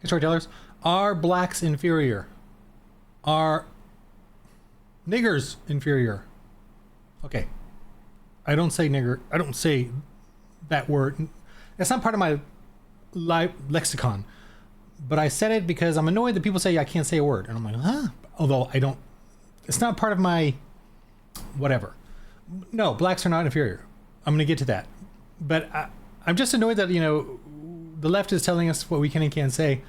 Hey, storytellers. Are blacks inferior? Are niggers inferior? Okay. I don't say nigger. I don't say that word. It's not part of my lexicon. But I said it because I'm annoyed that people say I can't say a word. And I'm like, huh? Although I don't. It's not part of my whatever. No, blacks are not inferior. I'm going to get to that. But I'm just annoyed that, the left is telling us what we can and can't say.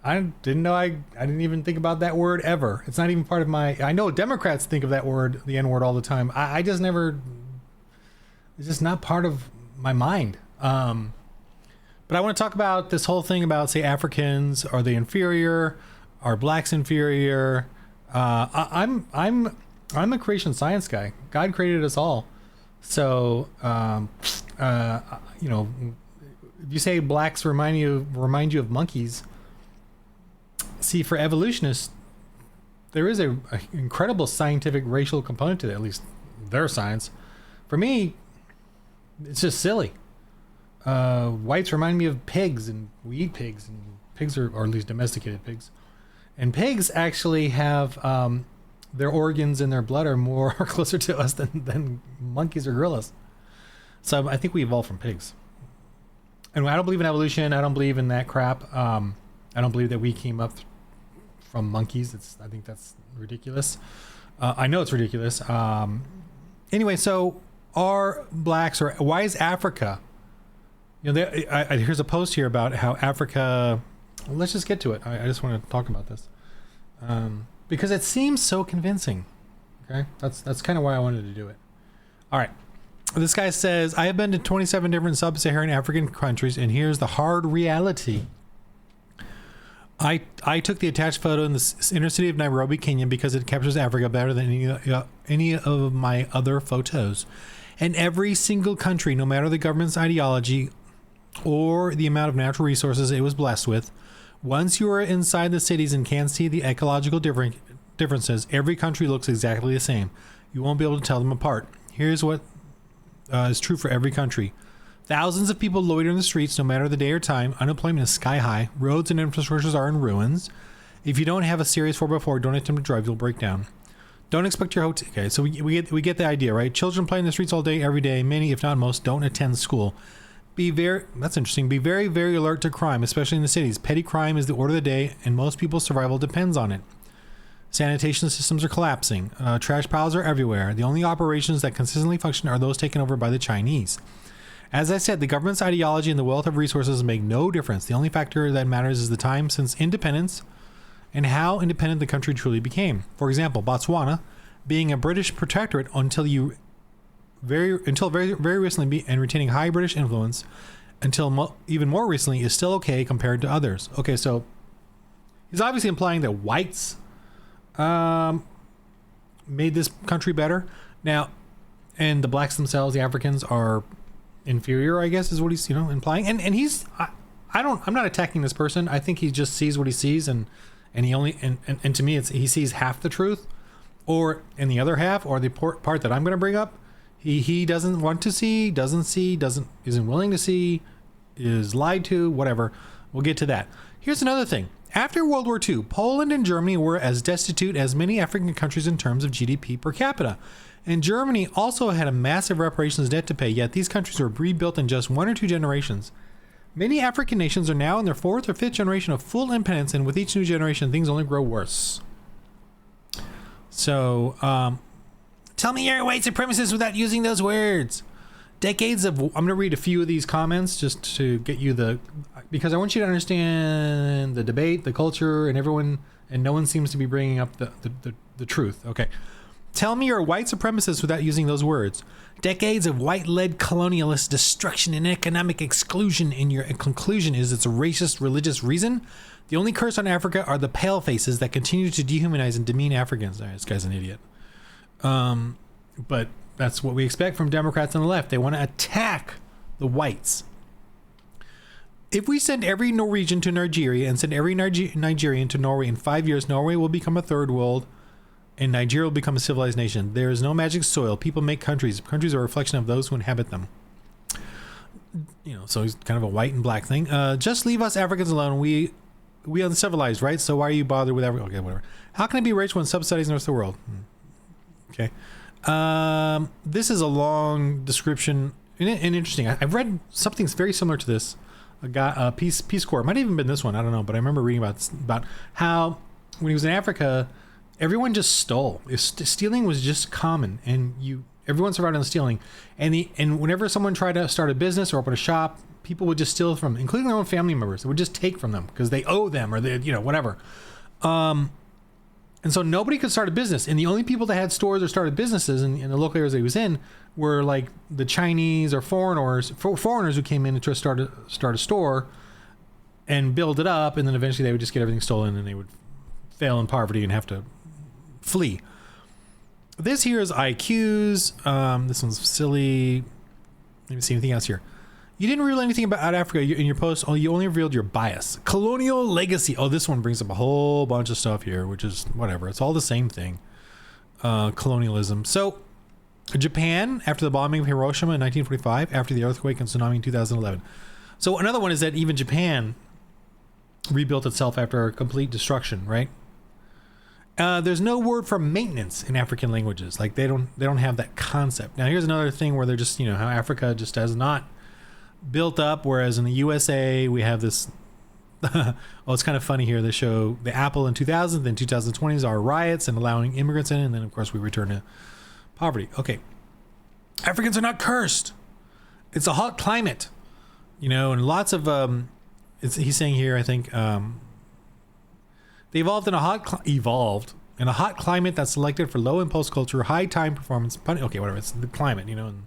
I didn't know. I didn't even think about that word ever. It's not even part of my. I know Democrats think of that word, the N word, all the time. I just never. It's just not part of my mind. But I want to talk about this whole thing about, say, Africans. Are they inferior? Are blacks inferior? I'm a creation science guy. God created us all. So, if you say blacks remind you of monkeys. See, for evolutionists, there is a incredible scientific racial component to that, at least their science. For me, it's just silly. Whites remind me of pigs, and we eat pigs, and pigs are, or at least domesticated pigs. And pigs actually have their organs and their blood are more closer to us than monkeys or gorillas. So I think we evolved from pigs. And I don't believe in evolution. I don't believe in that crap. I don't believe that we came up from monkeys. I think that's ridiculous. I know it's ridiculous. Anyway, so are blacks, or why is Africa? Here's a post here about how Africa. Well, let's just get to it. I just want to talk about this because it seems so convincing. Okay, that's kind of why I wanted to do it. All right. This guy says, I have been to 27 different sub-Saharan African countries, and here's the hard reality. I took the attached photo in the inner city of Nairobi, Kenya, because it captures Africa better than any of my other photos. And every single country, no matter the government's ideology or the amount of natural resources it was blessed with, once you are inside the cities and can see the ecological differences, every country looks exactly the same. You won't be able to tell them apart. Here's what is true for every country. Thousands of people loiter in the streets no matter the day or time. Unemployment is sky high. Roads and infrastructures are in ruins. If you don't have a serious 4x4, don't attempt to drive, you'll break down. Don't expect your hotel. Okay, so we get the idea, right? Children play in the streets all day, every day. Many, if not most, don't attend school. That's interesting. Be very, very alert to crime, especially in the cities. Petty crime is the order of the day, and most people's survival depends on it. Sanitation systems are collapsing. Trash piles are everywhere. The only operations that consistently function are those taken over by the Chinese. As I said, the government's ideology and the wealth of resources make no difference. The only factor that matters is the time since independence and how independent the country truly became. For example, Botswana, being a British protectorate until very recently and retaining high British influence until even more recently, is still okay compared to others. Okay, so he's obviously implying that whites made this country better. Now, and the blacks themselves, the Africans, are inferior, I guess, is what he's implying. And he's I'm not attacking this person. I think he just sees what he sees, and he only and to me he sees half the truth, or in the other half, or the part that I'm going to bring up, he doesn't want to see, isn't willing to see, is lied to, whatever. We'll get to that. Here's another thing. After World War II, Poland and Germany were as destitute as many African countries in terms of GDP per capita. And Germany also had a massive reparations debt to pay, yet these countries were rebuilt in just 1 or 2 generations. Many African nations are now in their 4th or 5th generation of full independence, and with each new generation, things only grow worse. So, tell me you're a white supremacist without using those words. Decades of... I'm going to read a few of these comments just to get you because I want you to understand the debate, the culture, and everyone, and no one seems to be bringing up the truth. Okay. Tell me you're a white supremacist without using those words. Decades of white-led colonialist destruction and economic exclusion, and your conclusion is it's a racist religious reason? The only curse on Africa are the pale faces that continue to dehumanize and demean Africans. This guy's an idiot. But that's what we expect from Democrats on the left. They want to attack the whites. If we send every Norwegian to Nigeria and send every Nigerian to Norway in 5 years, Norway will become a third world and Nigeria will become a civilized nation. There is no magic soil. People make countries. Countries are a reflection of those who inhabit them. So he's kind of a white and black thing. Just leave us Africans alone. We we uncivilized, right? So why are you bothered with every? Okay, whatever. How can I be rich when subsidizing the rest of the world? Okay. This is a long description and interesting. I've read something very similar to this. Peace Corps. It might have even been this one. I don't know, but I remember reading about how when he was in Africa, everyone just stole. Stealing was just common, and everyone survived on stealing. And whenever someone tried to start a business or open a shop, people would just steal from them, including their own family members. They would just take from them because they owe them or they, whatever. And so nobody could start a business. And the only people that had stores or started businesses in the local areas that he was in were like the Chinese or foreigners who came in to try to start a store and build it up. And then eventually they would just get everything stolen and they would fail in poverty and have to flee. This here is IQs. This one's silly. Let me see anything else here. You didn't reveal anything about Africa in your post. You only revealed your bias. Colonial legacy. Oh, this one brings up a whole bunch of stuff here, which is whatever. It's all the same thing. Colonialism. So, Japan, after the bombing of Hiroshima in 1945, after the earthquake and tsunami in 2011. So, another one is that even Japan rebuilt itself after complete destruction, right? There's no word for maintenance in African languages. Like, they don't have that concept. Now, here's another thing where they're just, how Africa just has not built up, whereas in the USA we have this it's kind of funny here. They show the Apple in 2000, then 2020s are riots and allowing immigrants in, and then of course we return to poverty. Africans are not cursed. It's a hot climate, and lots of he's saying here, I think they evolved in a hot climate that's selected for low impulse culture, high time performance. Whatever, it's the climate, and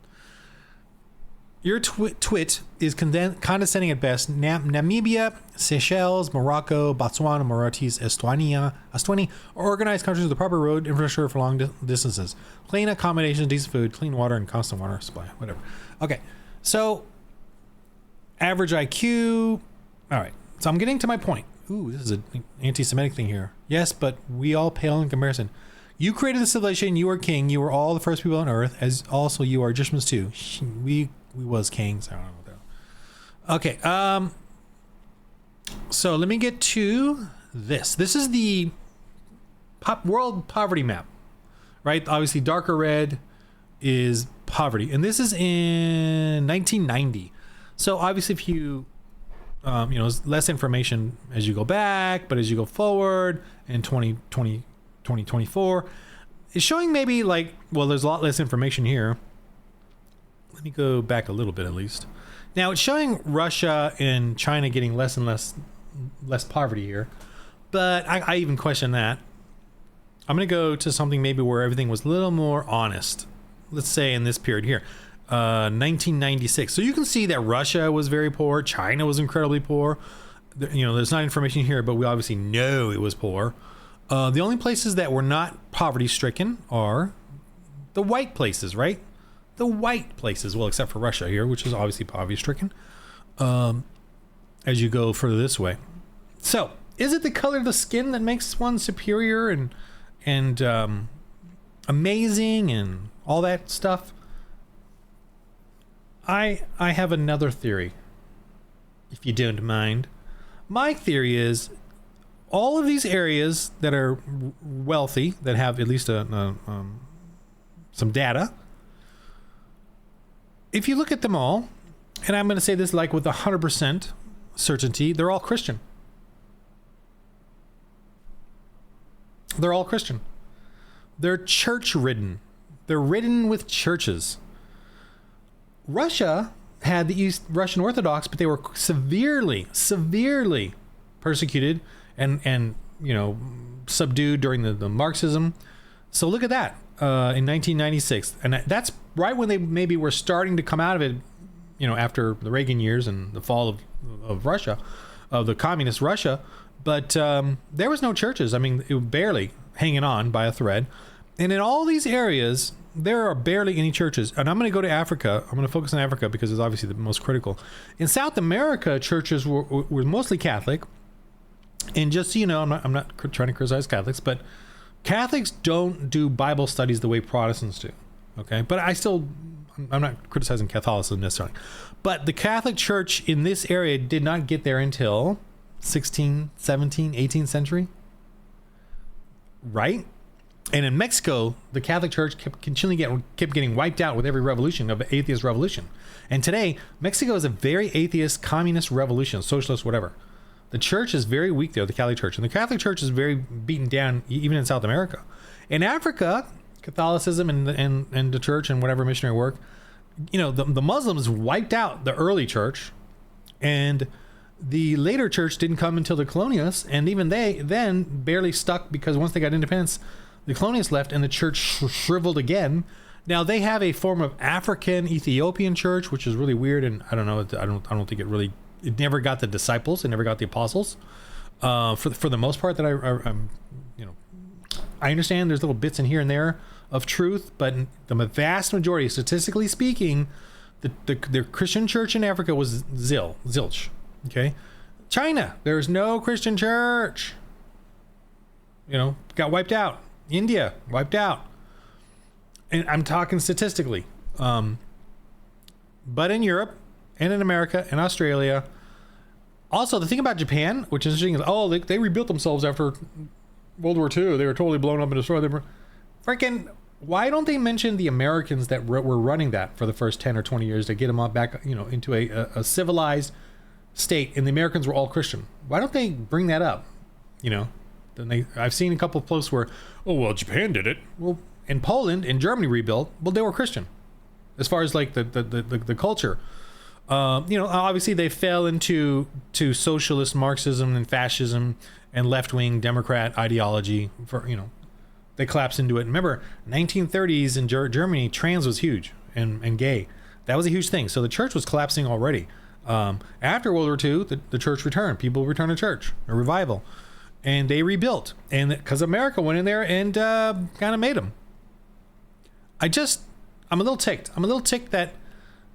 your twit is condescending at best. Namibia, Seychelles, Morocco, Botswana, Mauritius, Estonia are organized countries with the proper road infrastructure for long distances. Clean accommodations, decent food, clean water, and constant water supply. Whatever. Okay, so average IQ. All right, so I'm getting to my point. Ooh, this is an anti-Semitic thing here. Yes, but we all pale in comparison. You created the civilization. You are king. You were all the first people on earth. As also you are Egyptians too. We was kings. I don't know what that. Okay. So let me get to this. This is the world poverty map, right? Obviously, darker red is poverty, and this is in 1990. So obviously, if you there's less information as you go back, but as you go forward in 2024, it's showing maybe there's a lot less information here. Let me go back a little bit at least. Now it's showing Russia and China getting less and less poverty here, but I even question that. I'm going to go to something maybe where everything was a little more honest. Let's say in this period here, 1996. So you can see that Russia was very poor. China was incredibly poor. There's not information here, but we obviously know it was poor. The only places that were not poverty stricken are the white places, right? The white places, well, except for Russia here, which is obviously poverty-stricken, as you go further this way. So, is it the color of the skin that makes one superior and amazing and all that stuff? I have another theory, if you don't mind. My theory is all of these areas that are wealthy, that have at least some data, if you look at them all, and I'm going to say this with 100% certainty, they're all Christian. They're all Christian. They're church-ridden. They're ridden with churches. Russia had the East Russian Orthodox, but they were severely persecuted and subdued during the Marxism. So look at that. In 1996, and that's right when they maybe were starting to come out of it, after the Reagan years and the fall of Russia, of the communist Russia. But there was no churches. I mean, it was barely hanging on by a thread. And in all these areas, there are barely any churches. And I'm going to go to Africa. I'm going to focus on Africa because it's obviously the most critical. In South America, churches were mostly Catholic. And just so you know, I'm not trying to criticize Catholics, but Catholics don't do Bible studies the way Protestants do, okay? But I'm not criticizing Catholicism necessarily. But the Catholic Church in this area did not get there until 16th, 17th, 18th century. Right? And in Mexico, the Catholic Church kept getting wiped out with every revolution of atheist revolution. And today, Mexico is a very atheist, communist revolution, socialist, whatever. The church is very weak there, the Catholic Church. And the Catholic Church is very beaten down, even in South America. In Africa, Catholicism and the church and whatever missionary work, the Muslims wiped out the early church. And the later church didn't come until the colonialists. And even they then barely stuck, because once they got independence, the colonialists left and the church shriveled again. Now they have a form of African Ethiopian church, which is really weird. And I don't know. I don't think it never got the disciples. It never got the apostles. For the most part, that I understand there's little bits in here and there of truth, but the vast majority, statistically speaking, the Christian church in Africa was zilch. Okay. China, there's no Christian church. Got wiped out. India, wiped out. And I'm talking statistically. But in Europe and in America and Australia. Also, the thing about Japan, which is interesting, is they rebuilt themselves after World War II. They were totally blown up and destroyed. They were freaking. Why don't they mention the Americans that were running that for the first 10 or 20 years to get them all back, into a civilized state, and the Americans were all Christian? Why don't they bring that up? Then I've seen a couple of posts where, Japan did it. Well, in Poland and Germany rebuilt, they were Christian. As far as like the culture, obviously they fell into socialist Marxism and fascism and left-wing Democrat ideology. They collapsed into it. Remember, 1930s in Germany, trans was huge and gay. That was a huge thing. So the church was collapsing already. After World War II, the church returned. People returned to church, a revival. And they rebuilt. And because America went in there and kind of made them. I'm a little ticked. I'm a little ticked that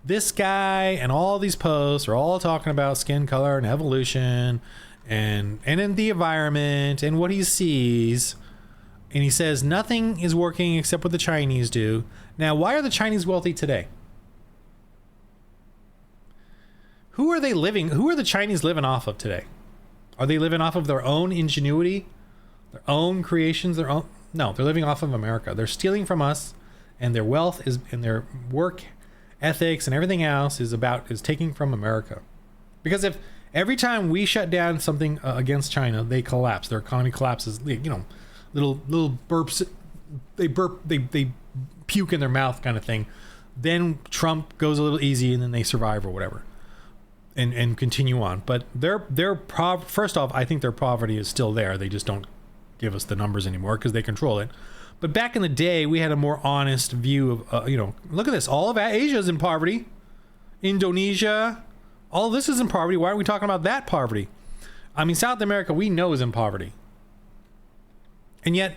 this guy and all these posts are all talking about skin color and evolution and in the environment and what he sees. And he says nothing is working except what the Chinese do. Now, why are the Chinese wealthy today? Who are the Chinese living off of today? Are they living off of their own ingenuity, their own creations, No, they're living off of America. They're stealing from us, and their wealth and their work ethics and everything else is taking from America. Because if every time we shut down something against China, they collapse. Their economy collapses. Little burps, they puke in their mouth kind of thing. Then Trump goes a little easy and then they survive or whatever and continue on. But first off, I think their poverty is still there. They just don't give us the numbers anymore because they control it. But back in the day, we had a more honest view of, look at this. All of Asia is in poverty. Indonesia, all of this is in poverty. Why are we talking about that poverty? I mean, South America, we know is in poverty. And yet,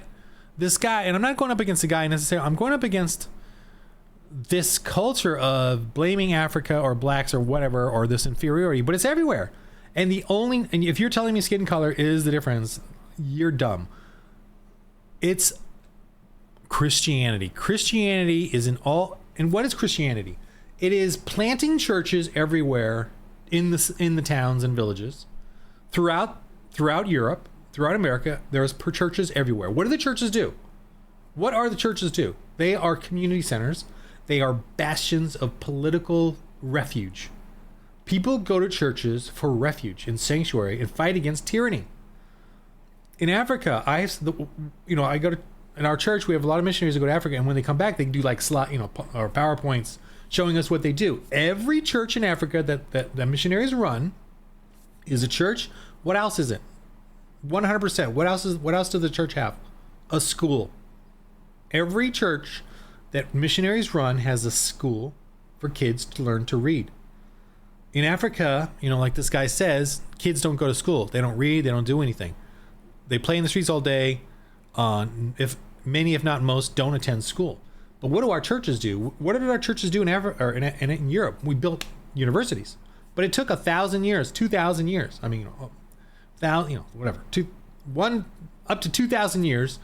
this guy, and I'm not going up against the guy necessarily, I'm going up against this culture of blaming Africa or blacks or whatever, or this inferiority, but it's everywhere. And if you're telling me skin color is the difference, you're dumb. It's Christianity. Christianity is and what is Christianity? It is planting churches everywhere in the towns and villages throughout Europe. Throughout America, there's churches everywhere. What do the churches do? What are the churches do? They are community centers. They are bastions of political refuge. People go to churches for refuge and sanctuary and fight against tyranny. In Africa, in our church, we have a lot of missionaries who go to Africa, and when they come back, they do like or PowerPoints showing us what they do. Every church in Africa that missionaries run is a church. What else is it? 100%. What else does the church have? A school. Every church that missionaries run has a school for kids to learn to read. In Africa, like this guy says, kids don't go to school. They don't read. They don't do anything. They play in the streets all day. If not most, don't attend school. But what do our churches do? What did our churches do in Africa or in Europe? We built universities, but it took 1,000 years, 2,000 years. I mean, whatever, up to 2,000 years,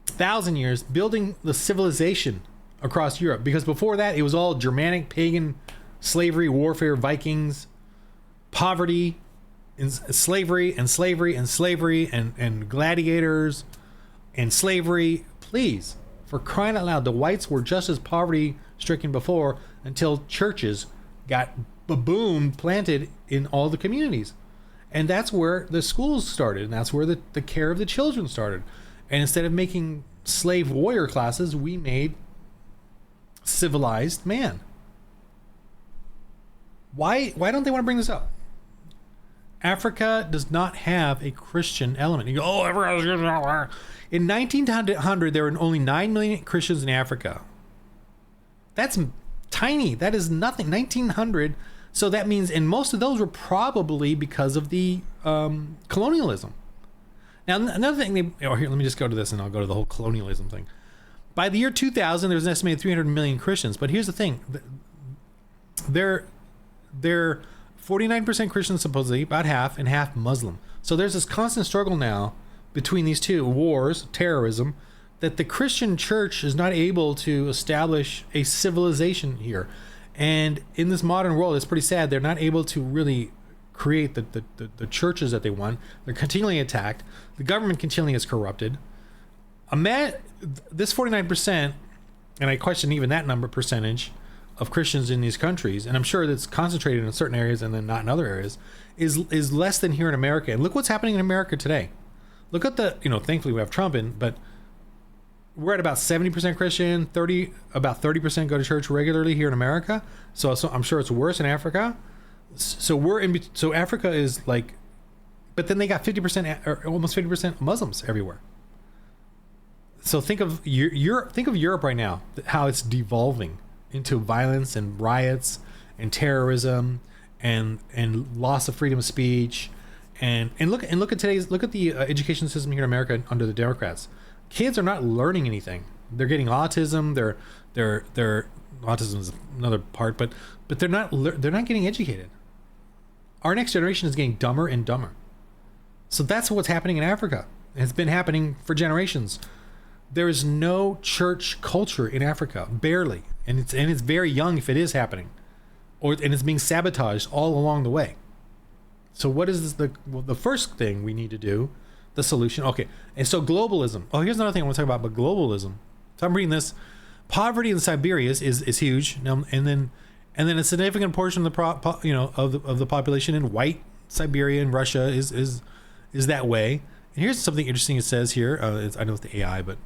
1,000 years building the civilization across Europe. Because before that, it was all Germanic, pagan, slavery, warfare, Vikings, poverty, slavery and slavery and slavery and gladiators and slavery. Please, for crying out loud, the whites were just as poverty stricken before until churches got boom planted in all the communities. And that's where the schools started, and that's where the care of the children started. And instead of making slave warrior classes, we made civilized man. Why don't they want to bring this up? Africa does not have a Christian element. You go, oh, in 1900, there were only 9 million Christians in Africa. That's tiny. That is nothing. 1900. So that means, and most of those were probably because of the colonialism. Now, another thing, here, let me just go to this and I'll go to the whole colonialism thing. By the year 2000, there was an estimated 300 million Christians. But here's the thing. They're 49% Christian, supposedly, about half, and half Muslim. So there's this constant struggle now between these two wars, terrorism, that the Christian church is not able to establish a civilization here. And in this modern world, it's pretty sad. They're not able to really create the churches that they want. They're continually attacked. The government continually is corrupted. This 49%, and I question even that number percentage of Christians in these countries, and I'm sure that's concentrated in certain areas and then not in other areas, is less than here in America. And look what's happening in America today. Look at thankfully we have Trump but we're at about 70% Christian, about 30% go to church regularly here in America. So I'm sure it's worse in Africa. So Africa is like, but then they got 50% or almost 50% Muslims everywhere. So think of Europe right now, how it's devolving into violence and riots and terrorism and loss of freedom of speech. And look at the education system here in America under the Democrats. Kids are not learning anything. They're getting autism. They're autism is another part, but they're not getting educated. Our next generation is getting dumber and dumber. So that's what's happening in Africa. It's been happening for generations. There is no church culture in Africa, barely, and it's very young if it is happening, and it's being sabotaged all along the way. So what is the first thing we need to do? The solution. Okay. And so globalism. Oh, here's another thing I want to talk about, but globalism. So I'm reading this. Poverty in Siberia is huge. Now, and then a significant portion of the population in white Siberia and Russia is that way. And here's something interesting it says here. I know it's the AI, but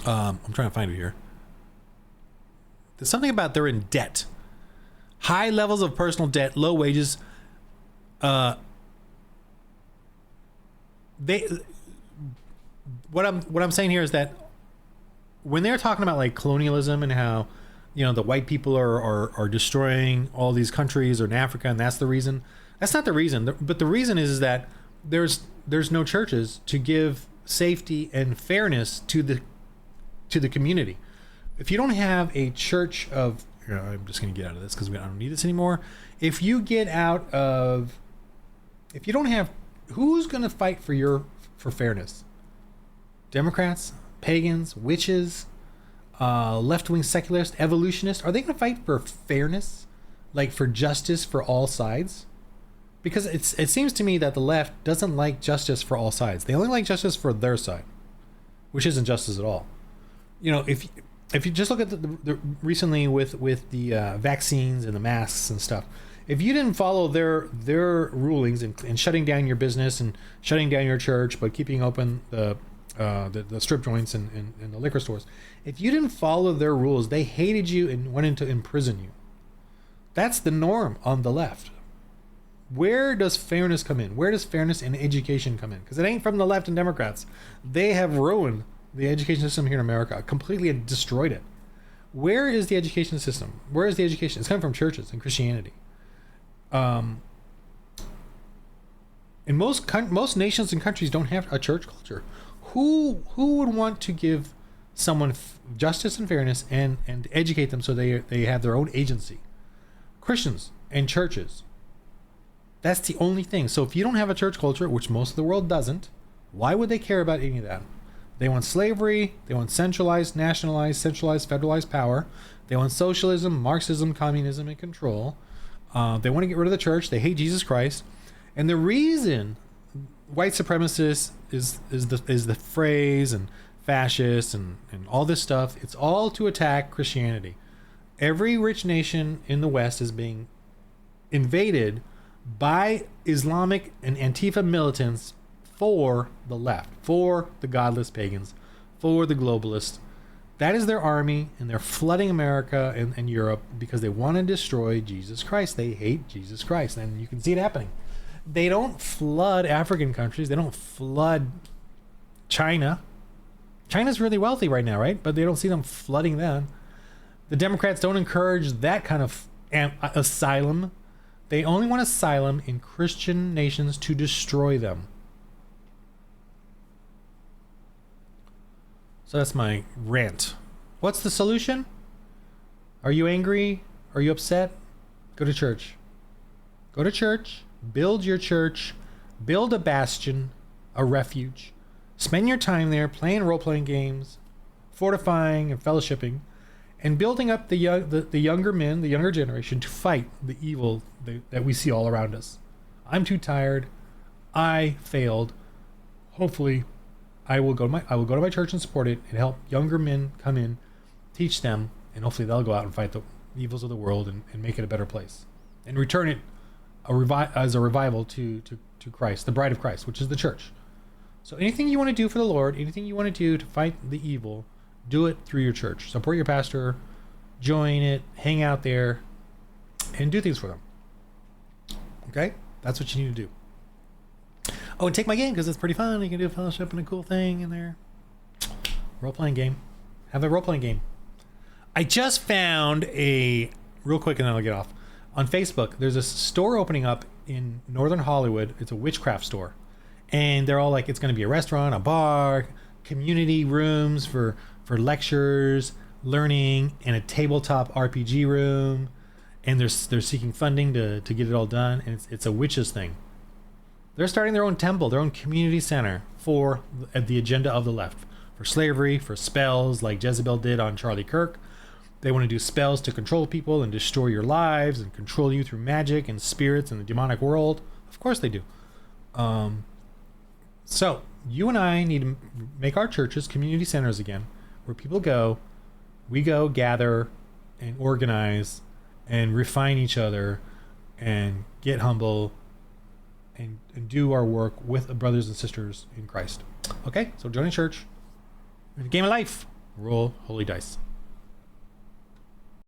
I'm trying to find it here. There's something about they're in debt. High levels of personal debt, low wages. What I'm saying here is that when they're talking about like colonialism and how the white people are destroying all these countries or in Africa, and that's the reason. That's not the reason. But the reason is that there's no churches to give safety and fairness to the community. If you don't have a church of, I'm just going to get out of this because I don't need this anymore. If you don't have, who's going to fight for fairness? Democrats, pagans, witches, left-wing secularists, evolutionists, are they going to fight for fairness, like for justice for all sides? Because it seems to me that the left doesn't like justice for all sides. They only like justice for their side, which isn't justice at all. If you just look at the recently with the vaccines and the masks and stuff, if you didn't follow their rulings and shutting down your business and shutting down your church but keeping open the strip joints and the liquor stores, if you didn't follow their rules, they hated you and wanted to imprison you. That's the norm on the left. Where does fairness come in? Where does fairness in education come in? Because it ain't from the left and Democrats. They have ruined the education system here in America, completely destroyed it. Where is the education system? Where is the education? It's coming from churches and Christianity. And most nations and countries don't have a church culture. Who would want to give someone justice and fairness and educate them so they have their own agency? Christians and churches. That's the only thing. So if you don't have a church culture, which most of the world doesn't, why would they care about any of that? They want slavery. They want centralized, nationalized, centralized, federalized power. They want socialism, Marxism, communism, and control. They want to get rid of the church. They hate Jesus Christ. And the reason white supremacist is the phrase, and fascist and all this stuff, it's all to attack Christianity. Every rich nation in the West is being invaded by Islamic and Antifa militants for the left, for the godless pagans, for the globalists. That is their army, and they're flooding America and Europe because they want to destroy Jesus Christ. They hate Jesus Christ, and you can see it happening. They don't flood African countries. They don't flood China. China's really wealthy right now, right? But they don't see them flooding them. The Democrats don't encourage that kind of asylum. They only want asylum in Christian nations to destroy them. So that's my rant. What's the solution? Are you angry? Are you upset? Go to church. Go to church. Build your church. Build a bastion, a refuge. Spend your time there playing role-playing games, fortifying and fellowshipping, and building up the younger men, the younger generation, to fight the evil that we see all around us. I'm too tired. I failed. Hopefully, I will go to my church and support it and help younger men come in, teach them, and hopefully they'll go out and fight the evils of the world and make it a better place, and return it as a revival to Christ, the bride of Christ, which is the church. So anything you want to do for the Lord, anything you want to do to fight the evil, do it through your church. Support your pastor, join it, hang out there, and do things for them. Okay? That's what you need to do. Oh, and take my game because it's pretty fun. You can do a fellowship and a cool thing in there. Role-playing game. Have a role-playing game. I just found real quick and then I'll get off. On Facebook, there's a store opening up in Northern Hollywood. It's a witchcraft store. And they're all like, it's going to be a restaurant, a bar, community rooms for lectures, learning, and a tabletop RPG room. And they're seeking funding to get it all done. And it's a witches thing. They're starting their own temple, their own community center for the agenda of the left. For slavery, for spells like Jezebel did on Charlie Kirk. They want to do spells to control people and destroy your lives and control you through magic and spirits and the demonic world. Of course they do. So you and I need to make our churches community centers again, where people go, we go gather and organize and refine each other and get humble and do our work with brothers and sisters in Christ. Okay, so join a church. In the game of life, roll holy dice.